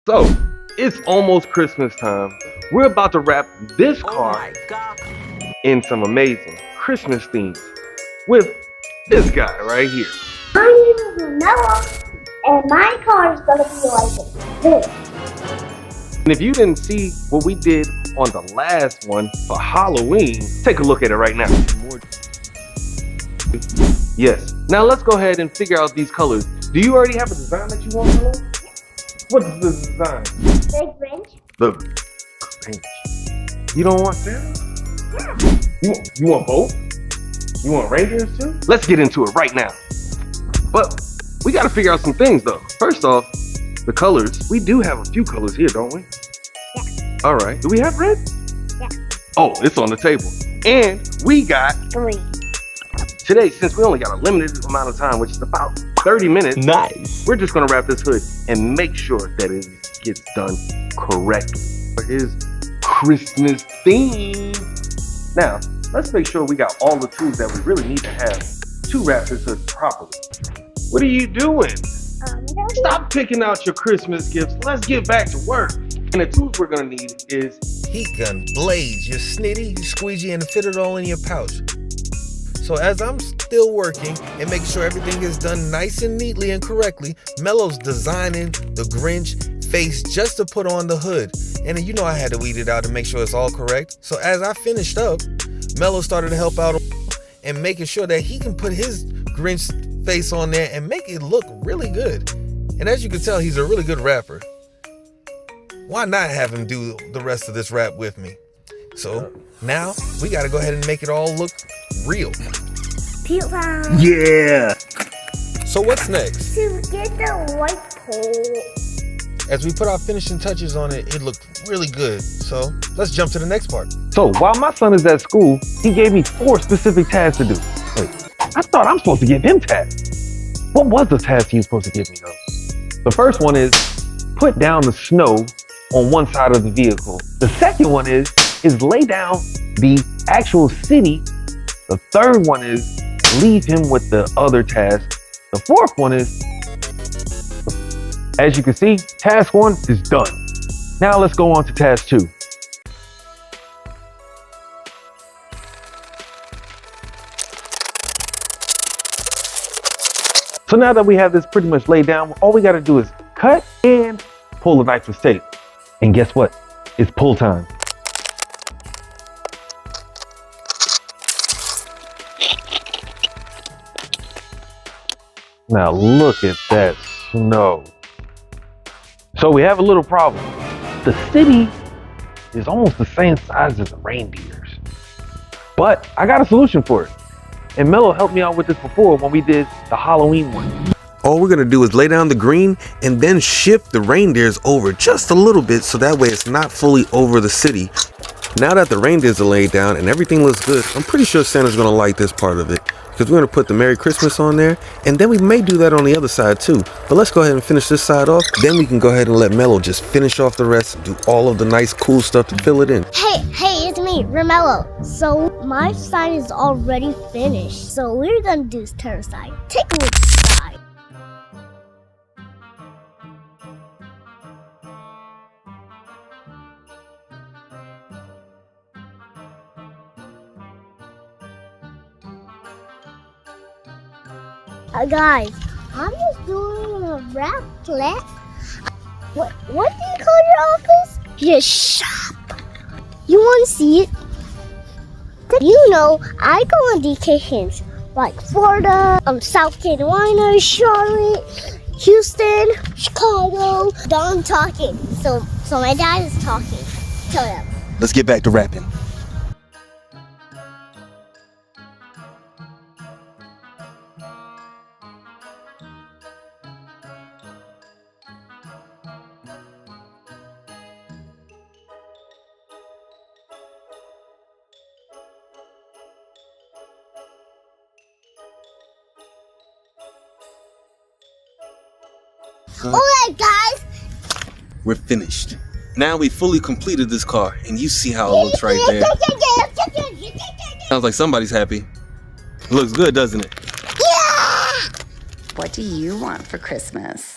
So, it's almost Christmas time. We're about to wrap this car in some amazing Christmas themes with this guy right here. My name is Melo, and my car is gonna be like this. And if you didn't see what we did on the last one for Halloween, take a look at it right now. Yes. Now let's go ahead and figure out these colors. Do you already have a design that you want, Melo? What is the design? The Grinch. The Grinch. You don't want Santa? Yeah. You want both? You want reindeers too? Let's get into it right now. But we got to figure out some things though. First off, the colors. We do have a few colors here, don't we? Yeah. All right. Do we have red? Yeah. Oh, it's on the table. And we got 3. today, since we only got a limited amount of time, which is about 30 minutes. Nice. We're just gonna wrap this hood and make sure that it gets done correctly for his Christmas theme. Now, let's make sure we got all the tools that we really need to have to wrap this hood properly. What are you doing? Stop picking out your Christmas gifts. Let's get back to work. And the tools we're gonna need is Heat gun, blades, your snitty, your squeegee, and fit it all in your pouch. So as I'm still working and making sure everything is done nice and neatly and correctly, Melo's designing the Grinch face just to put on the hood. And you know I had to weed it out to make sure it's all correct. So as I finished up, Melo started to help out and making sure that he can put his Grinch face on there and make it look really good. And as you can tell, he's a really good rapper. Why not have him do the rest of this rap with me? So now we gotta go ahead and make it all look real. Peel time. yeah. So what's next? To get the white pole. As we put our finishing touches on it, it looked really good. So let's jump to the next part. So while my son is at school, he gave me 4 specific tasks to do. Wait, I thought I'm supposed to give him tasks. What was the task he was supposed to give me though? The first one is put down the snow on one side of the vehicle. The second one is lay down the actual city. The third one is leave him with the other task. The fourth one is, as you can see, task 1 is done. Now let's go on to task 2. So now that we have this pretty much laid down, all we gotta do is cut and pull the knife with tape. And guess what? It's pull time. Now look at that snow. So we have a little problem. The city is almost the same size as the reindeers. But I got a solution for it. And Melo helped me out with this before when we did the Halloween one. All we're gonna do is lay down the green and then shift the reindeers over just a little bit so that way it's not fully over the city. Now that the reindeers are laid down and everything looks good, I'm pretty sure Santa's gonna like this part of it, because we're gonna put the Merry Christmas on there, and then we may do that on the other side too. But let's go ahead and finish this side off. Then we can go ahead and let Melo just finish off the rest and do all of the nice cool stuff to fill it in. Hey, it's me, Romello. So my side is already finished. So we're gonna do this turn side. Take a look at the side. Guys, I'm just doing a wrap class. What do you call your office? Your shop. You want to see it? You know, I go on vacations like Florida, South Carolina, Charlotte, Houston, Chicago. Don talking. So my dad is talking. Tell him. Let's get back to rapping. Alright, guys. We're finished. Now we fully completed this car, and you see how it looks right there. Sounds like somebody's happy. It looks good, doesn't it? Yeah! What do you want for Christmas?